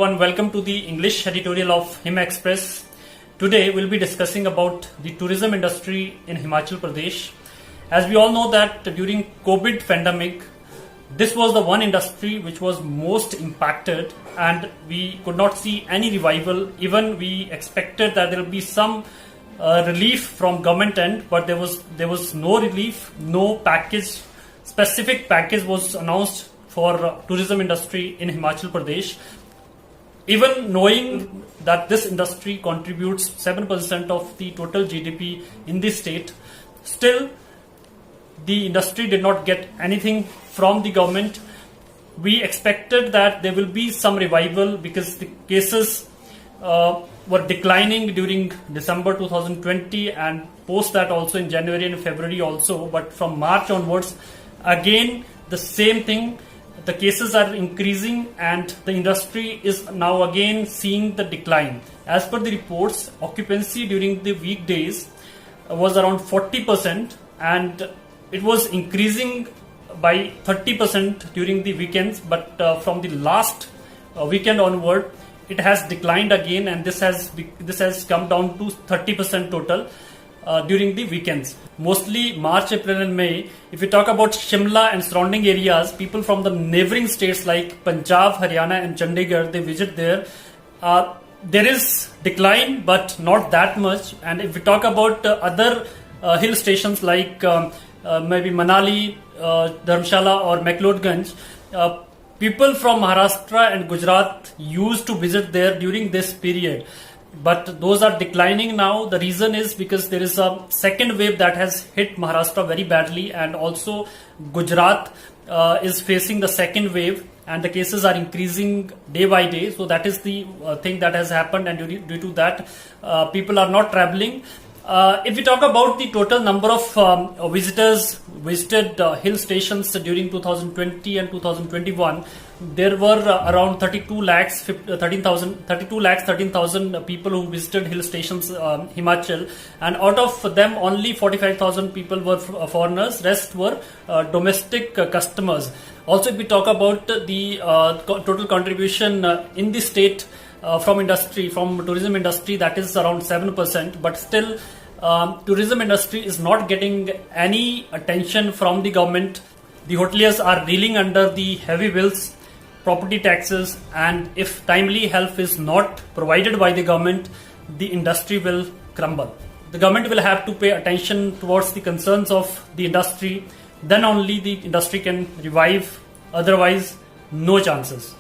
Welcome to the English editorial of Hima Express. Today we'll be discussing about the tourism industry in Himachal Pradesh. As we all know that during COVID pandemic, this was the one industry which was most impacted and we could not see any revival. Even we expected that there will be some relief from government end, but there was no relief, no package, specific package was announced for tourism industry in Himachal Pradesh. Even knowing that this industry contributes 7% of the total GDP in the state, still the industry did not get anything from the government. We expected that there will be some revival because the cases were declining during December 2020 and post that also in January and February also. But from March onwards, again the same thing. The cases are increasing and the industry is now again seeing the decline. As per the reports, occupancy during the weekdays was around 40% and it was increasing by 30% during the weekends, but from the last weekend onward it has declined again, and this has come down to 30% total during the weekends. Mostly March, April and May. If we talk about Shimla and surrounding areas, people from the neighboring states like Punjab, Haryana and Chandigarh, they visit there. There is decline but not that much. And if we talk about other hill stations like maybe Manali, Dharamshala or McLeodganj, people from Maharashtra and Gujarat used to visit there during this period. But those are declining now. The reason is because there is a second wave that has hit Maharashtra very badly, and also Gujarat is facing the second wave and the cases are increasing day by day. So that is the thing that has happened, and due to that people are not traveling. If we talk about the total number of visitors visited hill stations during 2020 and 2021, there were around 32 lakhs 13,000 people who visited hill stations Himachal, and out of them only 45,000 people were foreigners, rest were domestic customers. Also, if we talk about the total contribution in the state from tourism industry, that is around 7%, but still tourism industry is not getting any attention from the government. The hoteliers are reeling under the heavy bills, property taxes, and if timely help is not provided by the government, the industry will crumble. The government will have to pay attention towards the concerns of the industry, then only the industry can revive, otherwise no chances.